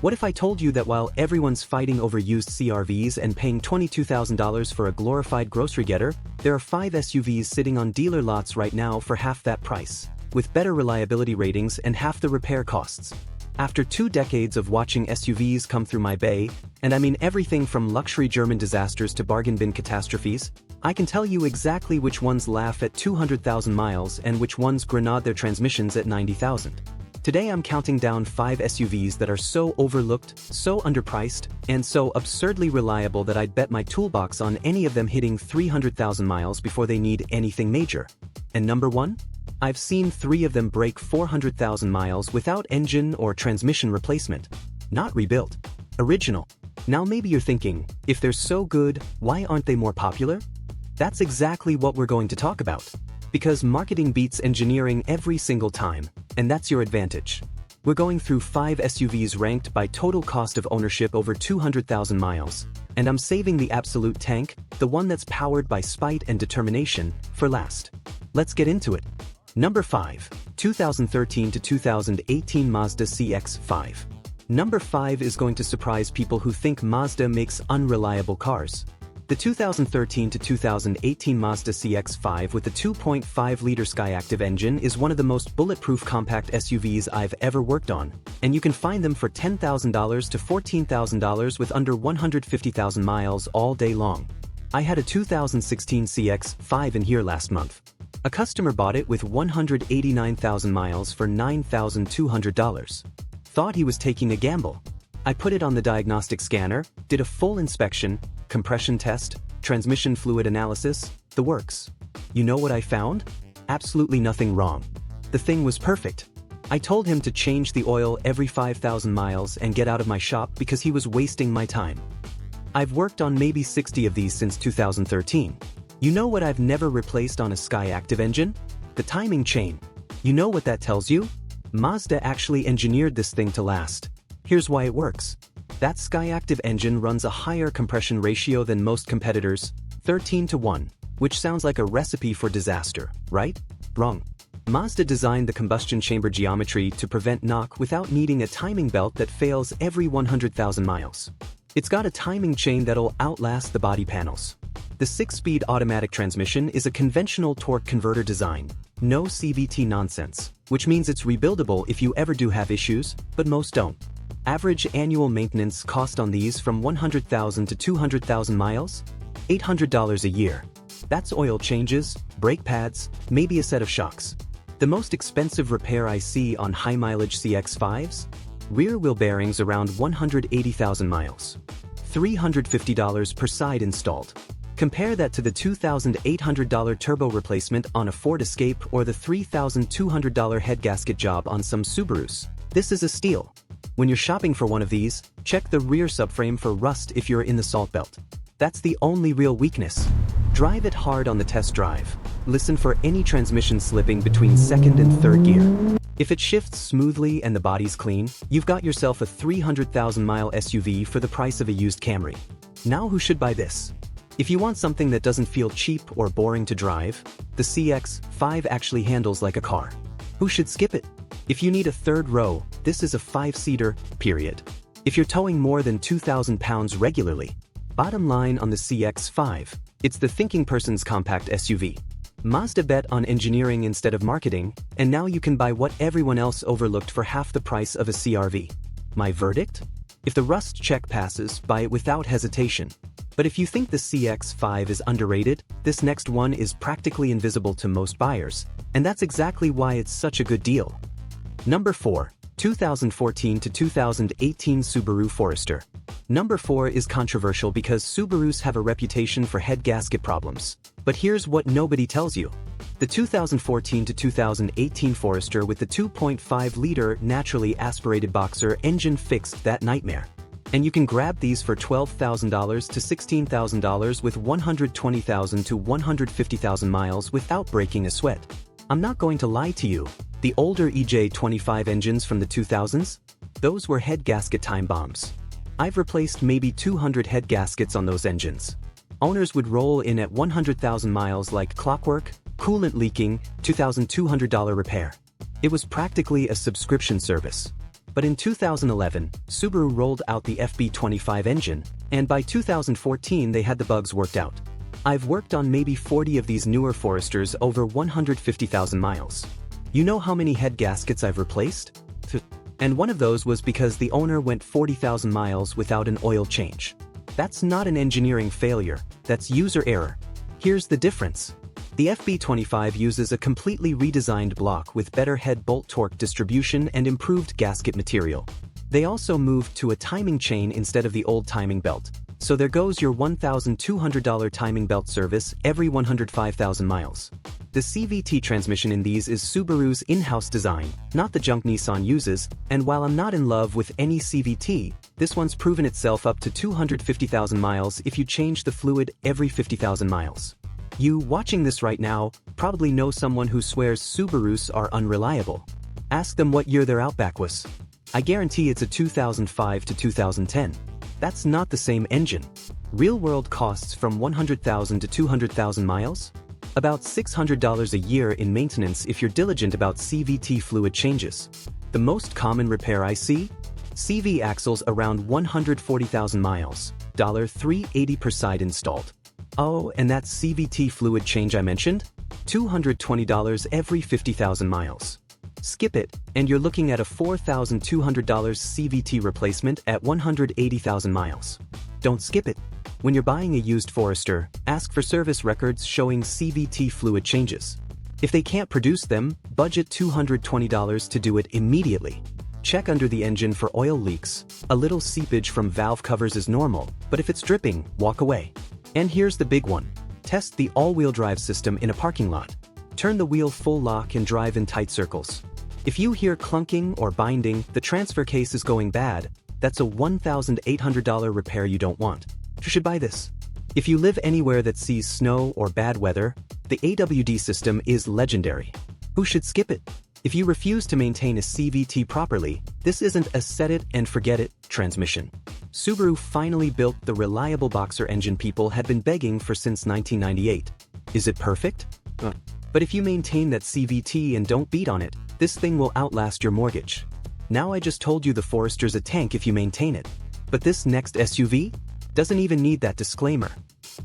What if I told you that while everyone's fighting over used CRVs and paying $22,000 for a glorified grocery getter, there are 5 SUVs sitting on dealer lots right now for half that price, with better reliability ratings and half the repair costs. After 2 decades of watching SUVs come through my bay, and I mean everything from luxury German disasters to bargain bin catastrophes, I can tell you exactly which ones laugh at 200,000 miles and which ones grenade their transmissions at 90,000. Today I'm counting down 5 SUVs that are so overlooked, so underpriced, and so absurdly reliable that I'd bet my toolbox on any of them hitting 300,000 miles before they need anything major. And number 1? I've seen 3 of them break 400,000 miles without engine or transmission replacement. Not rebuilt. Original. Now maybe you're thinking, if they're so good, why aren't they more popular? That's exactly what we're going to talk about. Because marketing beats engineering every single time, and that's your advantage. We're going through 5 SUVs ranked by total cost of ownership over 200,000 miles, and I'm saving the absolute tank, the one that's powered by spite and determination, for last. Let's get into it. Number 5. 2013 to 2018 Mazda CX-5. Number 5 is going to surprise people who think Mazda makes unreliable cars. The 2013 to 2018 Mazda CX-5 with the 2.5-liter Skyactiv engine is one of the most bulletproof compact SUVs I've ever worked on, and you can find them for $10,000 to $14,000 with under 150,000 miles all day long. I had a 2016 CX-5 in here last month. A customer bought it with 189,000 miles for $9,200. Thought he was taking a gamble. I put it on the diagnostic scanner, did a full inspection, compression test, transmission fluid analysis, the works. You know what I found? Absolutely nothing wrong. The thing was perfect. I told him to change the oil every 5,000 miles and get out of my shop because he was wasting my time. I've worked on maybe 60 of these since 2013. You know what I've never replaced on a Skyactiv engine? The timing chain. You know what that tells you? Mazda actually engineered this thing to last. Here's why it works. That Skyactiv engine runs a higher compression ratio than most competitors, 13:1, which sounds like a recipe for disaster, right? Wrong. Mazda designed the combustion chamber geometry to prevent knock without needing a timing belt that fails every 100,000 miles. It's got a timing chain that'll outlast the body panels. The 6-speed automatic transmission is a conventional torque converter design, no CVT nonsense, which means it's rebuildable if you ever do have issues, but most don't. Average annual maintenance cost on these from 100,000 to 200,000 miles? $800 a year. That's oil changes, brake pads, maybe a set of shocks. The most expensive repair I see on high-mileage CX-5s? Rear wheel bearings around 180,000 miles. $350 per side installed. Compare that to the $2,800 turbo replacement on a Ford Escape or the $3,200 head gasket job on some Subarus. This is a steal. When you're shopping for one of these, check the rear subframe for rust if you're in the salt belt. That's the only real weakness. Drive it hard on the test drive. Listen for any transmission slipping between 2nd and 3rd gear. If it shifts smoothly and the body's clean, you've got yourself a 300,000-mile SUV for the price of a used Camry. Now who should buy this? If you want something that doesn't feel cheap or boring to drive, the CX-5 actually handles like a car. Who should skip it? If you need a 3rd row, this is a 5-seater, period. If you're towing more than 2,000 pounds regularly. Bottom line on the CX-5, it's the thinking person's compact SUV. Mazda bet on engineering instead of marketing, and now you can buy what everyone else overlooked for half the price of a CRV. My verdict? If the rust check passes, buy it without hesitation. But if you think the CX-5 is underrated, this next one is practically invisible to most buyers, and that's exactly why it's such a good deal. Number 4. 2014 to 2018 Subaru Forester. Number 4 is controversial because Subarus have a reputation for head gasket problems. But here's what nobody tells you. The 2014 to 2018 Forester with the 2.5-liter naturally aspirated boxer engine fixed that nightmare. And you can grab these for $12,000 to $16,000 with 120,000 to 150,000 miles without breaking a sweat. I'm not going to lie to you. The older EJ25 engines from the 2000s? Those were head gasket time bombs. I've replaced maybe 200 head gaskets on those engines. Owners would roll in at 100,000 miles like clockwork, coolant leaking, $2,200 repair. It was practically a subscription service. But in 2011, Subaru rolled out the FB25 engine, and by 2014 they had the bugs worked out. I've worked on maybe 40 of these newer Foresters over 150,000 miles. You know how many head gaskets I've replaced? And one of those was because the owner went 40,000 miles without an oil change. That's not an engineering failure, that's user error. Here's the difference. The FB25 uses a completely redesigned block with better head bolt torque distribution and improved gasket material. They also moved to a timing chain instead of the old timing belt. So there goes your $1,200 timing belt service every 105,000 miles. The CVT transmission in these is Subaru's in-house design, not the junk Nissan uses, and while I'm not in love with any CVT, this one's proven itself up to 250,000 miles if you change the fluid every 50,000 miles. You watching this right now probably know someone who swears Subarus are unreliable. Ask them what year their Outback was. I guarantee it's a 2005 to 2010. That's not the same engine. Real-world costs from 100,000 to 200,000 miles? About $600 a year in maintenance if you're diligent about CVT fluid changes. The most common repair I see? CV axles around 140,000 miles, $380 per side installed. Oh, and that CVT fluid change I mentioned? $220 every 50,000 miles. Skip it, and you're looking at a $4,200 CVT replacement at 180,000 miles. Don't skip it. When you're buying a used Forester, ask for service records showing CVT fluid changes. If they can't produce them, budget $220 to do it immediately. Check under the engine for oil leaks. A little seepage from valve covers is normal, but if it's dripping, walk away. And here's the big one. Test the all-wheel drive system in a parking lot. Turn the wheel full lock and drive in tight circles. If you hear clunking or binding, the transfer case is going bad. That's a $1,800 repair you don't want. You should buy this. If you live anywhere that sees snow or bad weather, the AWD system is legendary. Who should skip it? If you refuse to maintain a CVT properly, this isn't a set-it-and-forget-it transmission. Subaru finally built the reliable boxer engine people had been begging for since 1998. Is it perfect? But if you maintain that CVT and don't beat on it, this thing will outlast your mortgage. Now I just told you the Forester's a tank if you maintain it. But this next SUV? Doesn't even need that disclaimer.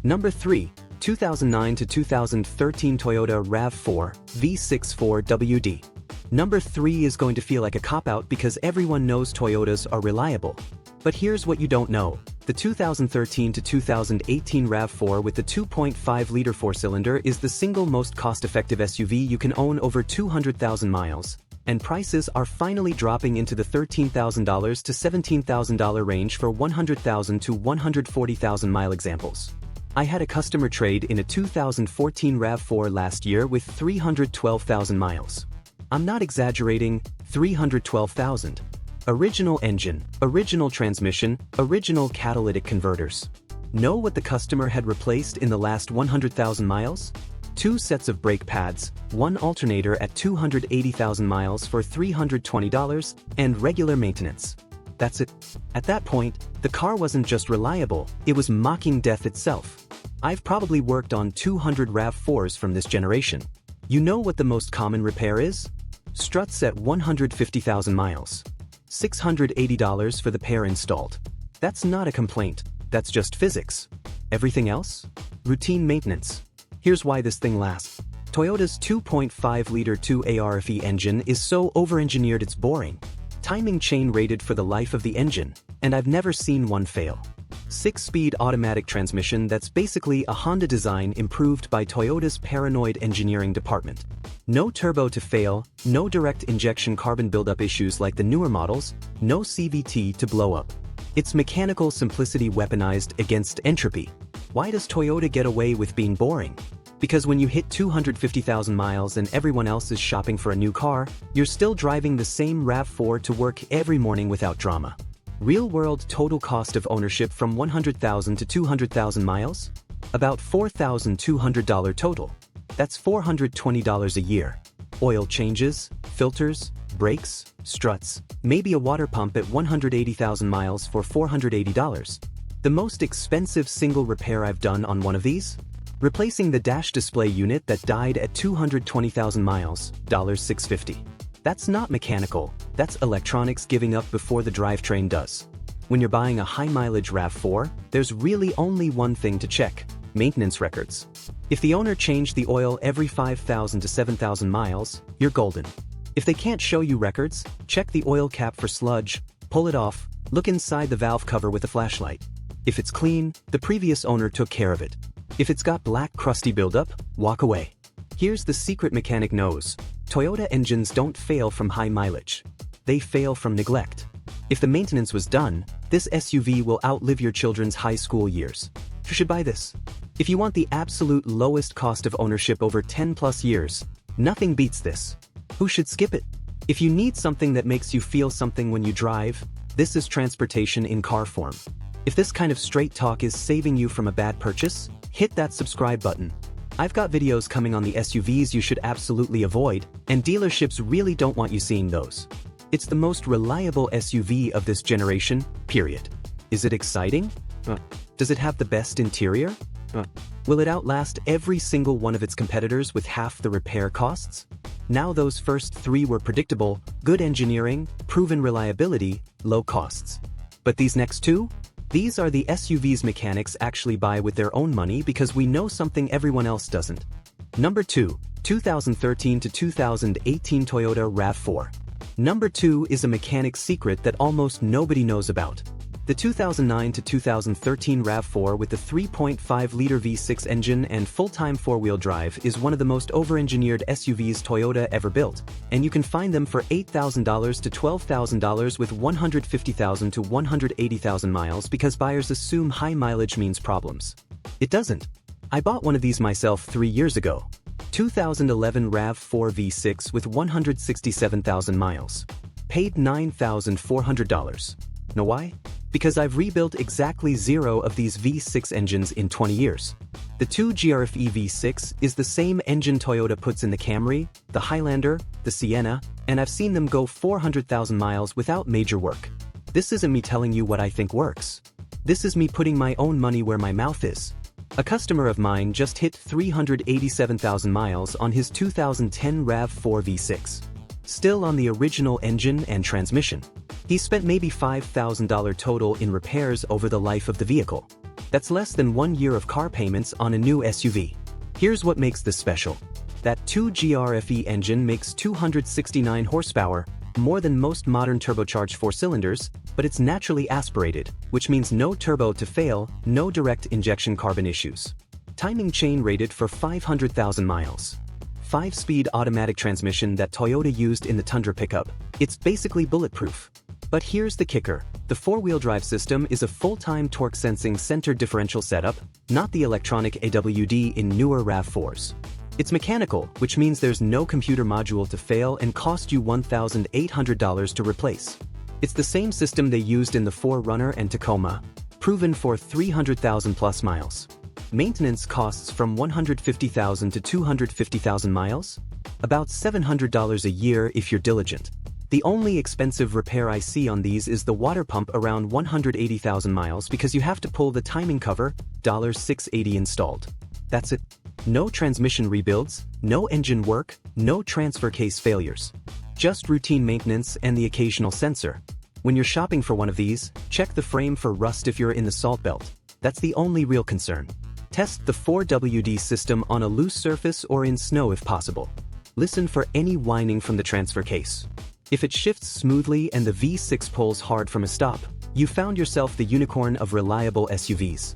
Number 3, 2009 to 2013 Toyota RAV4 V6 4WD. Number 3 is going to feel like a cop-out because everyone knows Toyotas are reliable. But here's what you don't know. The 2013 to 2018 RAV4 with the 2.5-liter four-cylinder is the single most cost-effective SUV you can own over 200,000 miles, and prices are finally dropping into the $13,000 to $17,000 range for 100,000 to 140,000 mile examples. I had a customer trade in a 2014 RAV4 last year with 312,000 miles. I'm not exaggerating, 312,000. Original engine, original transmission, original catalytic converters. Know what the customer had replaced in the last 100,000 miles? 2 sets of brake pads, 1 alternator at 280,000 miles for $320, and regular maintenance. That's it. At that point, the car wasn't just reliable, it was mocking death itself. I've probably worked on 200 RAV4s from this generation. You know what the most common repair is? Struts at 150,000 miles. $680 for the pair installed. That's not a complaint, that's just physics. Everything else? Routine maintenance. Here's why this thing lasts. Toyota's 2.5-liter 2ARFE engine is so over-engineered it's boring. Timing chain rated for the life of the engine, and I've never seen one fail. 6-speed automatic transmission that's basically a Honda design improved by Toyota's paranoid engineering department. No turbo to fail, no direct injection carbon buildup issues like the newer models, no CVT to blow up. It's mechanical simplicity weaponized against entropy. Why does Toyota get away with being boring? Because when you hit 250,000 miles and everyone else is shopping for a new car, you're still driving the same RAV4 to work every morning without drama. Real-world total cost of ownership from 100,000 to 200,000 miles? About $4,200 total. That's $420 a year. Oil changes, filters, brakes, struts, maybe a water pump at 180,000 miles for $480. The most expensive single repair I've done on one of these? Replacing the dash display unit that died at 220,000 miles, $650. That's not mechanical, that's electronics giving up before the drivetrain does. When you're buying a high-mileage RAV4, there's really only one thing to check: maintenance records. If the owner changed the oil every 5,000 to 7,000 miles, you're golden. If they can't show you records, check the oil cap for sludge, pull it off, look inside the valve cover with a flashlight. If it's clean, the previous owner took care of it. If it's got black crusty buildup, walk away. Here's the secret mechanic knows: Toyota engines don't fail from high mileage. They fail from neglect. If the maintenance was done, this SUV will outlive your children's high school years. You should buy this. If you want the absolute lowest cost of ownership over 10 plus years, nothing beats this. Who should skip it? If you need something that makes you feel something when you drive, this is transportation in car form. If this kind of straight talk is saving you from a bad purchase, hit that subscribe button. I've got videos coming on the SUVs you should absolutely avoid, and dealerships really don't want you seeing those. It's the most reliable SUV of this generation, period. Is it exciting? Does it have the best interior? Will it outlast every single one of its competitors with half the repair costs? Now those first three were predictable: good engineering, proven reliability, low costs. But these next two? These are the SUVs mechanics actually buy with their own money because we know something everyone else doesn't. Number 2, 2013 to 2018 Toyota RAV4. Number 2 is a mechanic's secret that almost nobody knows about. The 2009 to 2013 RAV4 with the 3.5-liter V6 engine and full-time four-wheel drive is one of the most over-engineered SUVs Toyota ever built, and you can find them for $8,000 to $12,000 with 150,000 to 180,000 miles because buyers assume high mileage means problems. It doesn't. I bought one of these myself 3 years ago. 2011 RAV4 V6 with 167,000 miles. Paid $9,400. Know why? Because I've rebuilt exactly 0 of these V6 engines in 20 years. The 2GRFE V6 is the same engine Toyota puts in the Camry, the Highlander, the Sienna, and I've seen them go 400,000 miles without major work. This isn't me telling you what I think works. This is me putting my own money where my mouth is. A customer of mine just hit 387,000 miles on his 2010 RAV4 V6. Still on the original engine and transmission. He spent maybe $5,000 total in repairs over the life of the vehicle. That's less than 1 year of car payments on a new SUV. Here's what makes this special. That 2GRFE engine makes 269 horsepower, more than most modern turbocharged 4-cylinders, but it's naturally aspirated, which means no turbo to fail, no direct injection carbon issues. Timing chain rated for 500,000 miles. 5-speed automatic transmission that Toyota used in the Tundra pickup. It's basically bulletproof. But here's the kicker. The four-wheel drive system is a full-time torque-sensing center differential setup, not the electronic AWD in newer RAV4s. It's mechanical, which means there's no computer module to fail and cost you $1,800 to replace. It's the same system they used in the 4Runner and Tacoma, proven for 300,000 plus miles. Maintenance costs from 150,000 to 250,000 miles? About $700 a year if you're diligent. The only expensive repair I see on these is the water pump around 180,000 miles because you have to pull the timing cover, $680 installed. That's it. No transmission rebuilds, no engine work, no transfer case failures. Just routine maintenance and the occasional sensor. When you're shopping for one of these, check the frame for rust if you're in the salt belt. That's the only real concern. Test the 4WD system on a loose surface or in snow if possible. Listen for any whining from the transfer case. If it shifts smoothly and the V6 pulls hard from a stop, you found yourself the unicorn of reliable SUVs.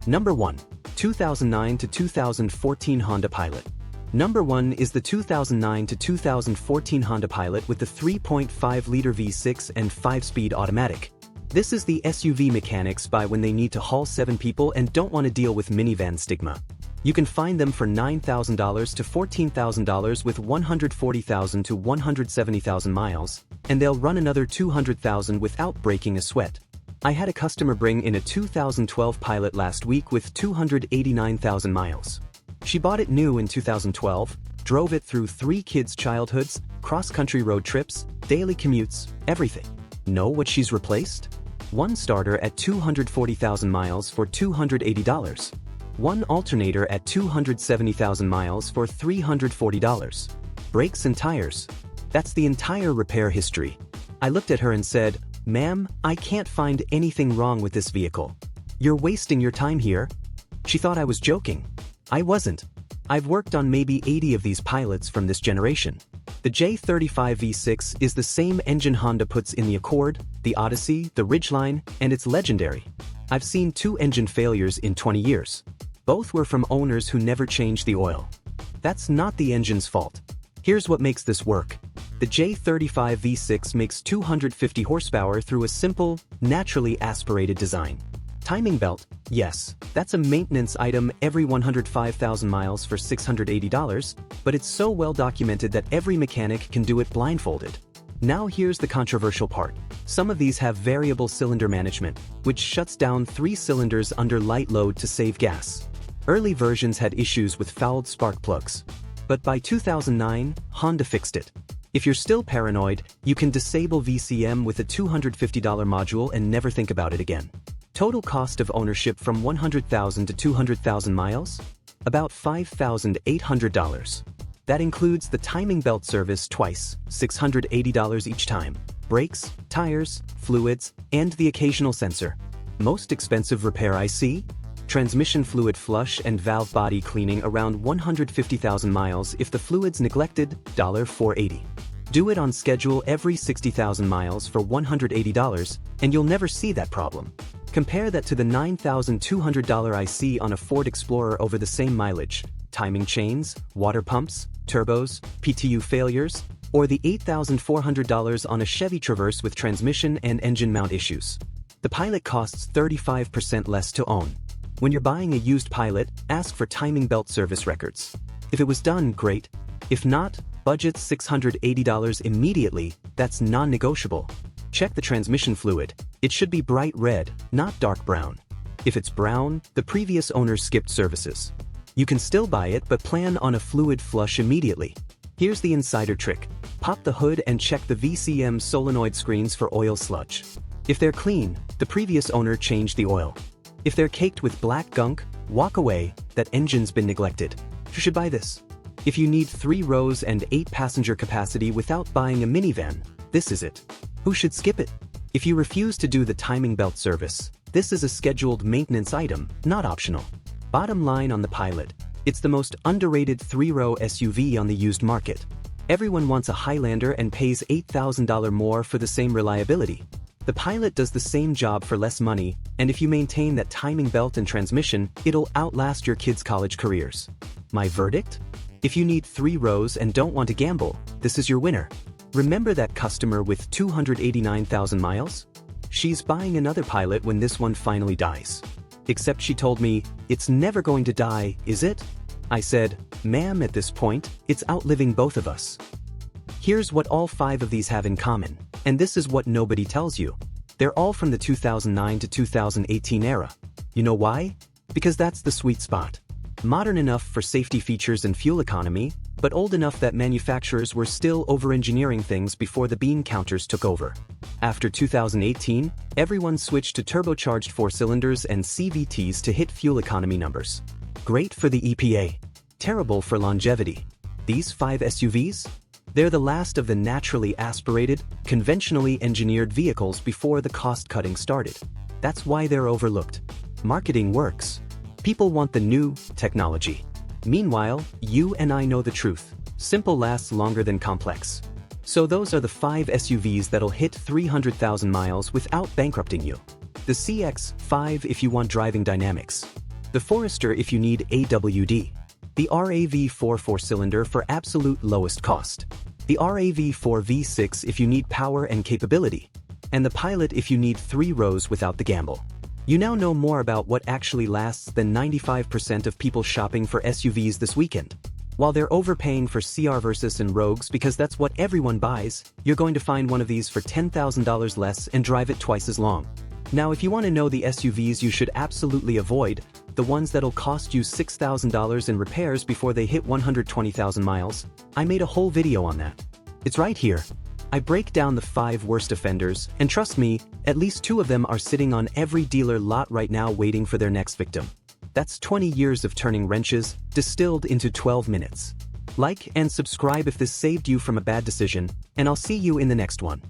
Number 1. 2009 to 2014 Honda Pilot. Number 1 is the 2009 to 2014 Honda Pilot with the 3.5-liter V6 and 5-speed automatic. This is the SUV mechanics buy when they need to haul 7 people and don't want to deal with minivan stigma. You can find them for $9,000 to $14,000 with 140,000 to 170,000 miles, and they'll run another 200,000 without breaking a sweat. I had a customer bring in a 2012 Pilot last week with 289,000 miles. She bought it new in 2012, drove it through 3 kids' childhoods, cross-country road trips, daily commutes, everything. Know what she's replaced? One starter at 240,000 miles for $280. One alternator at 270,000 miles for $340. Brakes and tires. That's the entire repair history. I looked at her and said, "Ma'am, I can't find anything wrong with this vehicle. You're wasting your time here." She thought I was joking. I wasn't. I've worked on maybe 80 of these pilots from this generation. The J35 V6 is the same engine Honda puts in the Accord, the Odyssey, the Ridgeline, and it's legendary. I've seen 2 engine failures in 20 years. Both were from owners who never changed the oil. That's not the engine's fault. Here's what makes this work. The J35 V6 makes 250 horsepower through a simple, naturally aspirated design. Timing belt, yes, that's a maintenance item every 105,000 miles for $680, but it's so well documented that every mechanic can do it blindfolded. Now here's the controversial part. Some of these have variable cylinder management, which shuts down 3 cylinders under light load to save gas. Early versions had issues with fouled spark plugs. But by 2009, Honda fixed it. If you're still paranoid, you can disable VCM with a $250 module and never think about it again. Total cost of ownership from 100,000 to 200,000 miles? About $5,800. That includes the timing belt service twice, $680 each time, brakes, tires, fluids, and the occasional sensor. Most expensive repair I see? Transmission fluid flush and valve body cleaning around 150,000 miles if the fluid's neglected, $480. Do it on schedule every 60,000 miles for $180, and you'll never see that problem. Compare that to the $9,200 I see on a Ford Explorer over the same mileage, timing chains, water pumps, turbos, PTU failures, or the $8,400 on a Chevy Traverse with transmission and engine mount issues. The Pilot costs 35% less to own. When you're buying a used Pilot, ask for timing belt service records. If it was done, great. If not, budget $680 immediately, that's non-negotiable. Check the transmission fluid. It should be bright red, not dark brown. If it's brown, the previous owner skipped services. You can still buy it but plan on a fluid flush immediately. Here's the insider trick. Pop the hood and check the VCM solenoid screens for oil sludge. If they're clean, the previous owner changed the oil. If they're caked with black gunk, walk away, that engine's been neglected. You should buy this. If you need 3 rows and 8 passenger capacity without buying a minivan, this is it. Who should skip it? If you refuse to do the timing belt service, this is a scheduled maintenance item, not optional. Bottom line on the Pilot, it's the most underrated 3-row SUV on the used market. Everyone wants a Highlander and pays $8,000 more for the same reliability. The Pilot does the same job for less money, and if you maintain that timing belt and transmission, it'll outlast your kids' college careers. My verdict? If you need 3 rows and don't want to gamble, this is your winner. Remember that customer with 289,000 miles? She's buying another Pilot when this one finally dies. Except she told me, "It's never going to die, is it?" I said, "Ma'am, at this point, it's outliving both of us." Here's what all 5 of these have in common, and this is what nobody tells you. They're all from the 2009 to 2018 era. You know why? Because that's the sweet spot. Modern enough for safety features and fuel economy, but old enough that manufacturers were still over-engineering things before the bean counters took over. After 2018, everyone switched to turbocharged 4-cylinders and CVTs to hit fuel economy numbers. Great for the EPA. Terrible for longevity. These 5 SUVs? They're the last of the naturally aspirated, conventionally engineered vehicles before the cost-cutting started. That's why they're overlooked. Marketing works. People want the new technology. Meanwhile, you and I know the truth. Simple lasts longer than complex. So those are the 5 SUVs that'll hit 300,000 miles without bankrupting you. The CX-5 if you want driving dynamics. The Forester if you need AWD. The RAV4 4-cylinder for absolute lowest cost. The RAV4 V6 if you need power and capability. And the Pilot if you need 3 rows without the gamble. You now know more about what actually lasts than 95% of people shopping for SUVs this weekend. While they're overpaying for CR Versus and Rogues because that's what everyone buys, you're going to find one of these for $10,000 less and drive it twice as long. Now if you want to know the SUVs you should absolutely avoid, the ones that'll cost you $6,000 in repairs before they hit 120,000 miles, I made a whole video on that. It's right here. I break down the 5 worst offenders, and trust me, at least 2 of them are sitting on every dealer lot right now waiting for their next victim. That's 20 years of turning wrenches, distilled into 12 minutes. Like and subscribe if this saved you from a bad decision, and I'll see you in the next one.